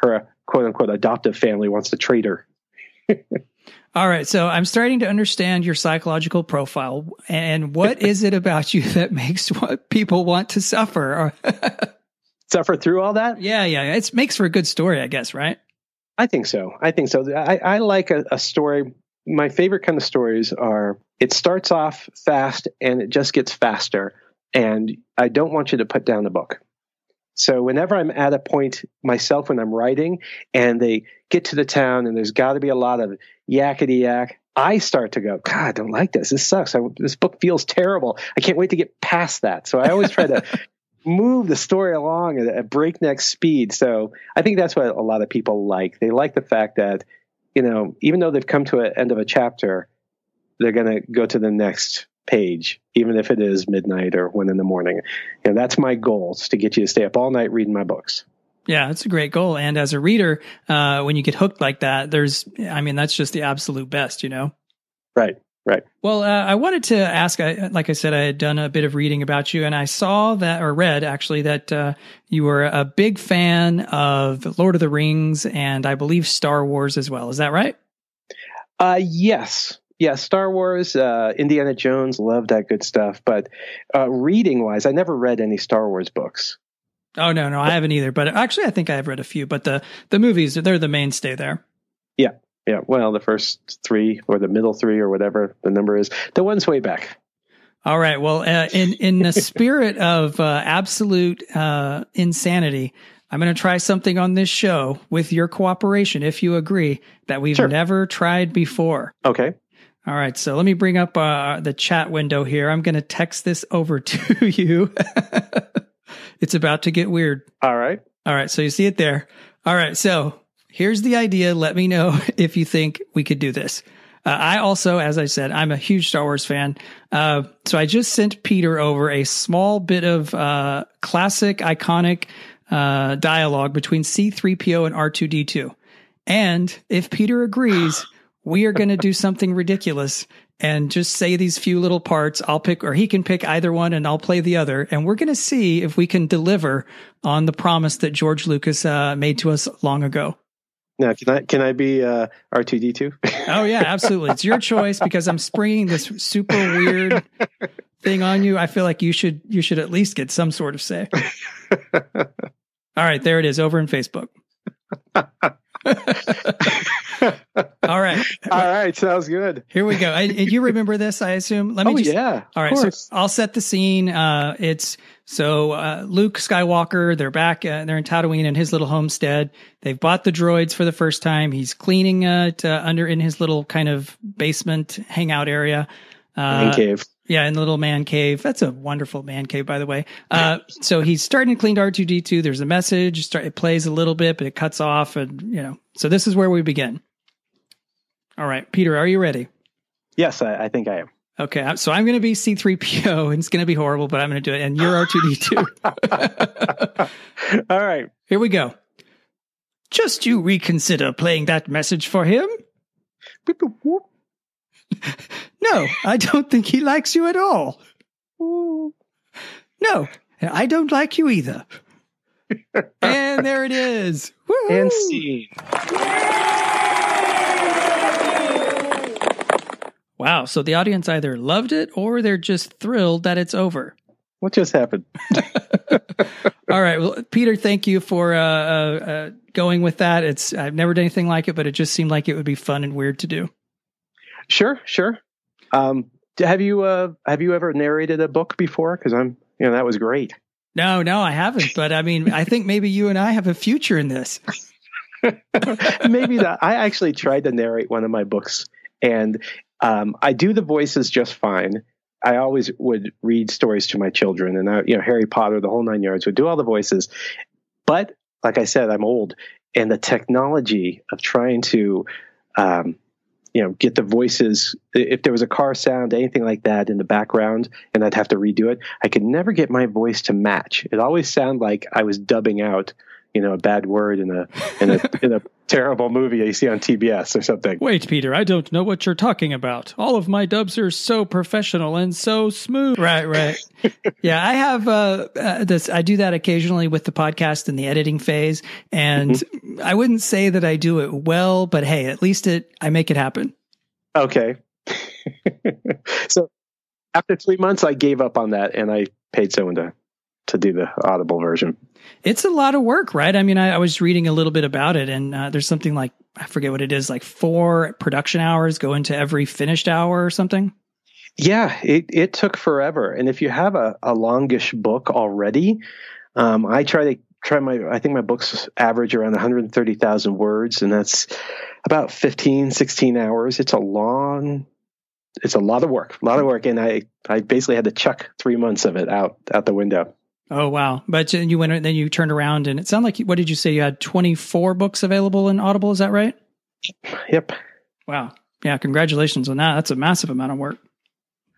her quote unquote adoptive family wants to trade her. All right. So I'm starting to understand your psychological profile. And what is it about you that makes people want to suffer? Suffer through all that? Yeah. It makes for a good story, I guess, right? I think so. I like a story. My favorite kind of stories are, it starts off fast and it just gets faster. And I don't want you to put down the book. So whenever I'm at a point myself when I'm writing and they get to the town and there's got to be a lot of yakety yak, I start to go, God, I don't like this. This sucks. This book feels terrible. I can't wait to get past that. So I always try to move the story along at breakneck speed. So I think that's what a lot of people like. They like the fact that, even though they've come to an end of a chapter, they're going to go to the next page, even if it is midnight or 1 a.m. And that's my goal, is to get you to stay up all night reading my books. Yeah, that's a great goal. And as a reader, when you get hooked like that, that's just the absolute best, Right. Well, I wanted to ask, like I said, I had done a bit of reading about you, and I saw that, or read actually, that you were a big fan of Lord of the Rings and I believe Star Wars as well. Is that right? Yes. Yeah, Star Wars, Indiana Jones, loved that good stuff. But reading-wise, I never read any Star Wars books. Oh, no, I haven't either. But actually, I think I have read a few. But the movies, they're the mainstay there. Yeah. Well, the first 3 or the middle 3 or whatever the number is, the one's way back. All right. Well, in the spirit of absolute insanity, I'm going to try something on this show with your cooperation, if you agree, that we've never tried before. Okay. All right. So let me bring up the chat window here. I'm going to text this over to you. It's about to get weird. All right. So you see it there. All right. So here's the idea. Let me know if you think we could do this. I also, as I said, I'm a huge Star Wars fan. So I just sent Peter over a small bit of classic, iconic dialogue between C-3PO and R2-D2. And if Peter agrees, we are going to do something ridiculous and just say these few little parts. I'll pick, or he can pick either one and I'll play the other. And we're going to see if we can deliver on the promise that George Lucas made to us long ago. Now, can I be R2-D2? Oh, yeah, absolutely. It's your choice, because I'm springing this super weird thing on you. I feel like you should at least get some sort of say. All right, there it is over in Facebook. All right, sounds good. Here we go. And you remember this, I assume? Yeah. All right, so I'll set the scene. Luke Skywalker, they're back. They're in Tatooine in his little homestead. They've bought the droids for the first time. He's cleaning it in his little kind of basement hangout area. Man cave. Yeah, in the little man cave. That's a wonderful man cave, by the way. So he's starting to clean R2-D2. There's a message. It plays a little bit, but it cuts off. And, so this is where we begin. All right, Peter, are you ready? Yes, I think I am. Okay, so I'm going to be C-3PO, and it's going to be horrible, but I'm going to do it. And you're R2-D2. All right. Here we go. Just you reconsider playing that message for him? No, I don't think he likes you at all. No, I don't like you either. And there it is. Woo-hoo! And scene. Wow, so the audience either loved it or they're just thrilled that it's over. What just happened? All right, well, Peter, thank you for going with that. I've never done anything like it, but it just seemed like it would be fun and weird to do. Sure. Have you ever narrated a book before? Because that was great. No, I haven't. But I mean, I think maybe you and I have a future in this. Maybe not. I actually tried to narrate one of my books, and I do the voices just fine. I always would read stories to my children, and Harry Potter, the whole 9 yards, would do all the voices. But like I said, I'm old, and the technology of trying to get the voices, if there was a car sound, anything like that in the background, and I'd have to redo it, I could never get my voice to match. It always sounded like I was dubbing out, a bad word in a terrible movie you see on TBS or something. Wait, Peter, I don't know what you're talking about. All of my dubs are so professional and so smooth. Right. Yeah, I have this. I do that occasionally with the podcast in the editing phase, and I wouldn't say that I do it well, but hey, at least I make it happen. Okay. So after 3 months, I gave up on that, and I paid someone to do the Audible version. It's a lot of work, right? I mean, I was reading a little bit about it, and there's something like, I forget what it is, like 4 production hours go into every finished hour or something. Yeah, it took forever. And if you have a longish book already, I I think my books average around 130,000 words, and that's about 15, 16 hours. It's a lot of work, and I basically had to chuck 3 months of it out the window. Oh, wow. But then you turned around, and it sounded like, what did you say? You had 24 books available in Audible. Is that right? Yep. Wow. Yeah. Congratulations on that. That's a massive amount of work.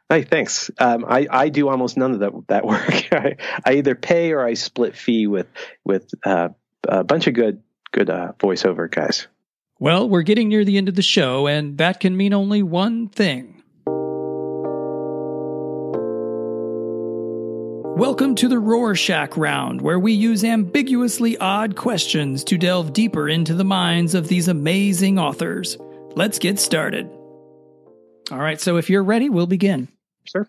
Hey, thanks. I do almost none of that work. I either pay or I split fee with a bunch of good voiceover guys. Well, we're getting near the end of the show, and that can mean only one thing. Welcome to the Rorschach round, where we use ambiguously odd questions to delve deeper into the minds of these amazing authors. Let's get started. All right, so if you're ready, we'll begin. Sure.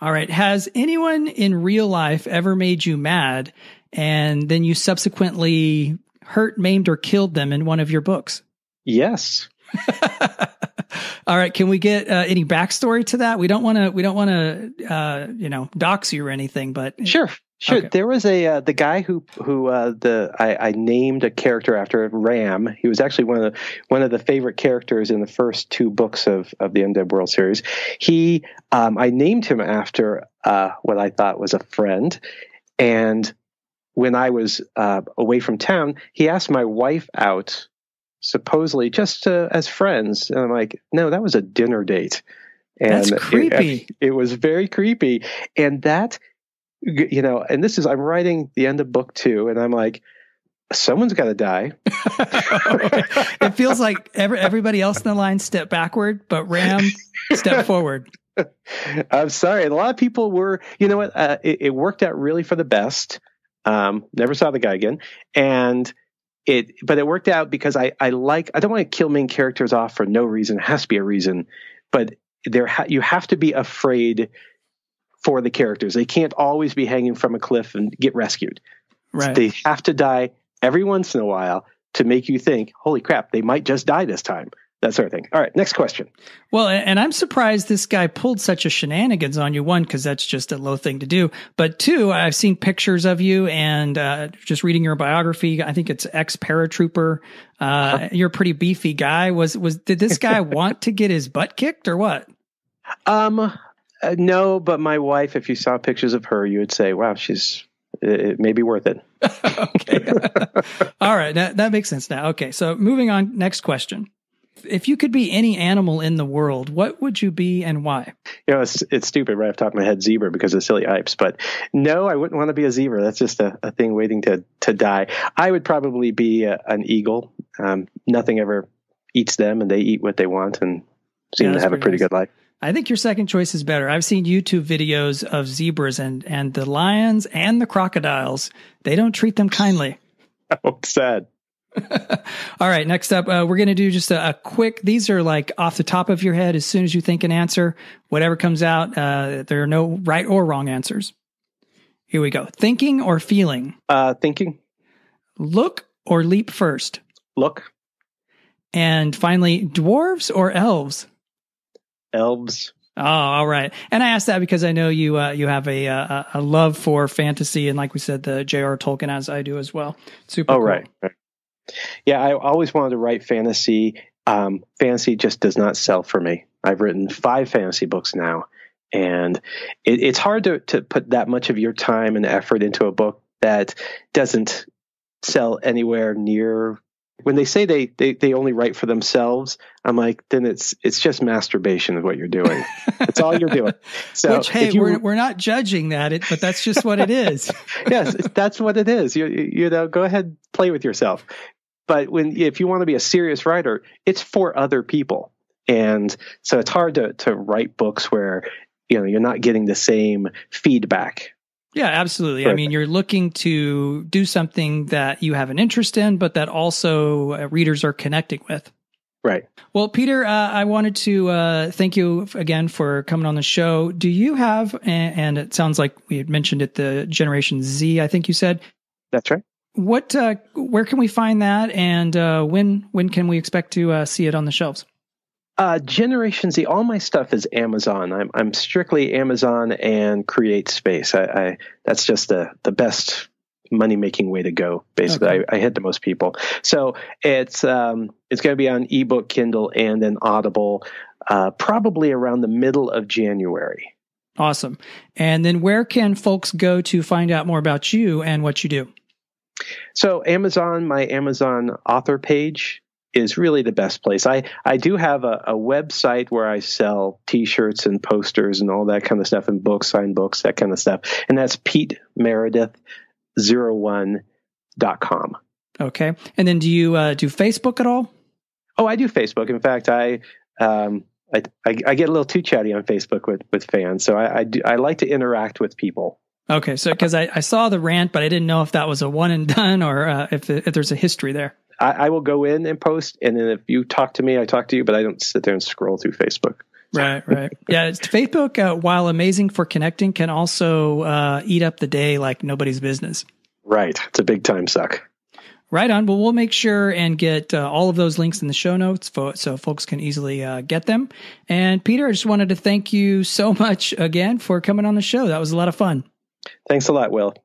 All right. Has anyone in real life ever made you mad, and then you subsequently hurt, maimed, or killed them in one of your books? Yes. All right. Can we get any backstory to that? We don't want to, dox you or anything, but sure. Okay. There was the guy who I named a character after, Ram. He was actually one of the favorite characters in the first 2 books of the Undead World series. I named him after what I thought was a friend, and when I was away from town, he asked my wife out, supposedly just as friends, and I'm like, no, that was a dinner date. And that's creepy. It was very creepy, and that. And this is, I'm writing the end of book 2, and I'm like, someone's got to die. It feels like everybody else in the line stepped backward, but Ram stepped forward. I'm sorry. A lot of people were, it worked out really for the best. Never saw the guy again. But it worked out because I don't want to kill main characters off for no reason. It has to be a reason, but you have to be afraid for the characters. They can't always be hanging from a cliff and get rescued. Right. They have to die every once in a while to make you think, holy crap, they might just die this time. That sort of thing. All right, next question. Well, and I'm surprised this guy pulled such a shenanigans on you. 1, because that's just a low thing to do. But 2, I've seen pictures of you and just reading your biography. I think it's ex-paratrooper. You're a pretty beefy guy. Did this guy want to get his butt kicked or what? No, but my wife, if you saw pictures of her, you would say, wow, it may be worth it. Okay. All right. That makes sense now. Okay. So moving on. Next question. If you could be any animal in the world, what would you be and why? It's stupid right off the top of my head, zebra, because of silly Ipes. But no, I wouldn't want to be a zebra. That's just a thing waiting to die. I would probably be an eagle. Nothing ever eats them, and they eat what they want and seem to have a pretty good life. I think your second choice is better. I've seen YouTube videos of zebras and the lions and the crocodiles. They don't treat them kindly. Oh, it's sad. All right. Next up, we're going to do just a quick, these are like off the top of your head. As soon as you think an answer, whatever comes out, there are no right or wrong answers. Here we go. Thinking or feeling? Thinking. Look or leap first? Look. And finally, dwarves or elves? Elves. Oh, all right. And I asked that because I know you have a love for fantasy, and like we said, the J.R. Tolkien, as I do as well. Super cool. Right. Yeah, I always wanted to write fantasy. Fantasy just does not sell for me. I've written 5 fantasy books now, and it's hard to put that much of your time and effort into a book that doesn't sell anywhere near. When they say they only write for themselves, I'm like, then it's just masturbation of what you're doing. That's all you're doing. So, which, hey, we're not judging that, but that's just what it is. Yes, that's what it is. You know, go ahead, play with yourself. But if you want to be a serious writer, it's for other people. And so it's hard to write books where, you're not getting the same feedback. Yeah, absolutely. I mean, you're looking to do something that you have an interest in, but that also readers are connecting with. Right. Well, Peter, I wanted to thank you again for coming on the show. Do you have, and it sounds like we had mentioned it, the Generation Z, I think you said. That's right. Where can we find that, and when can we expect to see it on the shelves? Generation Z, all my stuff is Amazon. I'm strictly Amazon and CreateSpace. That's just the best money-making way to go. Basically, okay. I hit the most people. So it's going to be on ebook, Kindle, and then Audible, probably around the middle of January. Awesome. And then where can folks go to find out more about you and what you do? So Amazon, my Amazon author page is really the best place. I do have a website where I sell T-shirts and posters and all that kind of stuff, and books, signed books, that kind of stuff. And that's PeteMeredith01.com. Okay. And then do you do Facebook at all? Oh, I do Facebook. In fact, I get a little too chatty on Facebook with fans. So I like to interact with people. Okay. So because I saw the rant, but I didn't know if that was a one and done or if there's a history there. I will go in and post, and then if you talk to me, I talk to you, but I don't sit there and scroll through Facebook. Right. Yeah, Facebook, while amazing for connecting, can also eat up the day like nobody's business. Right. It's a big time suck. Right on. Well, we'll make sure and get all of those links in the show notes so folks can easily get them. And Peter, I just wanted to thank you so much again for coming on the show. That was a lot of fun. Thanks a lot, Will.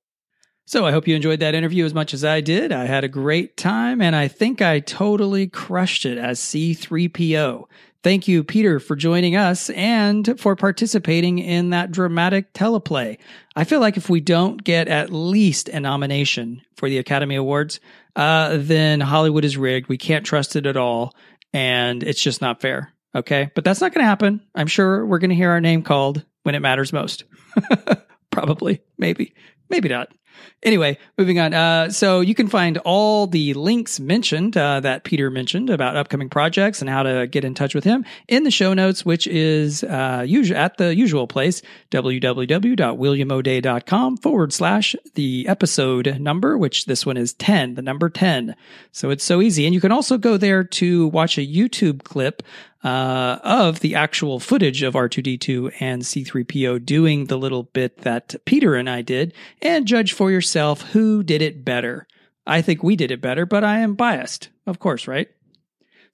So I hope you enjoyed that interview as much as I did. I had a great time, and I think I totally crushed it as C-3PO. Thank you, Peter, for joining us and for participating in that dramatic teleplay. I feel like if we don't get at least a nomination for the Academy Awards, then Hollywood is rigged. We can't trust it at all, and it's just not fair. Okay? But that's not going to happen. I'm sure we're going to hear our name called when it matters most. Probably. Maybe not. Anyway, moving on. So you can find all the links mentioned that Peter mentioned about upcoming projects and how to get in touch with him in the show notes, which is at the usual place, www.williamodea.com/the episode number, which this one is 10, the number 10. So it's so easy. And you can also go there to watch a YouTube clip of the actual footage of R2-D2 and C-3PO doing the little bit that Peter and I did, and judge for yourself who did it better. I think we did it better, but I am biased, of course, right?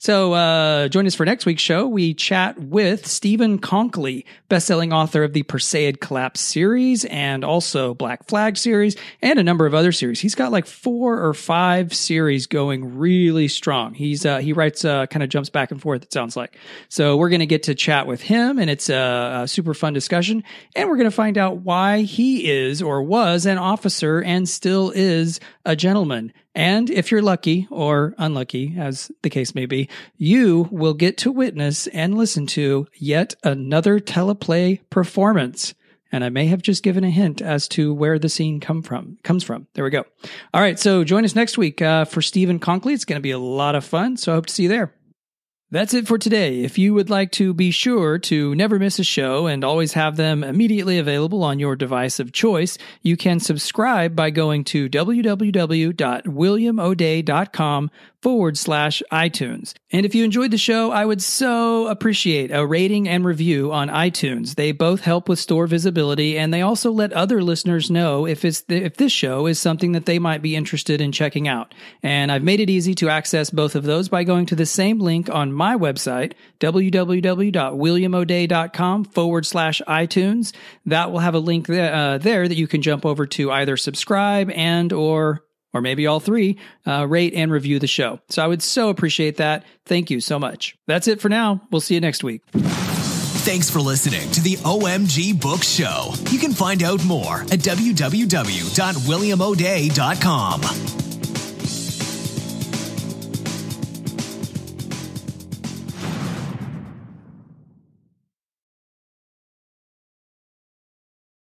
So join us for next week's show. We chat with Stephen Conkley, best-selling author of the Perseid Collapse series and also Black Flag series and a number of other series. He's got like 4 or 5 series going really strong. He writes kind of jumps back and forth, it sounds like. So we're going to get to chat with him, and it's a super fun discussion. And we're going to find out why he is or was an officer and still is a gentleman. And if you're lucky or unlucky, as the case may be, you will get to witness and listen to yet another teleplay performance. And I may have just given a hint as to where the scene comes from. There we go. All right, so join us next week for Stephen Conkley. It's going to be a lot of fun, so I hope to see you there. That's it for today. If you would like to be sure to never miss a show and always have them immediately available on your device of choice, you can subscribe by going to www.williamodea.com/iTunes. And if you enjoyed the show, I would so appreciate a rating and review on iTunes. They both help with store visibility, and they also let other listeners know if this show is something that they might be interested in checking out. And I've made it easy to access both of those by going to the same link on my website, www.williamodea.com/iTunes. That will have a link there that you can jump over to either subscribe and or maybe all three, rate and review the show. So I would so appreciate that. Thank you so much. That's it for now. We'll see you next week. Thanks for listening to the OMG Book Show. You can find out more at www.williamodea.com.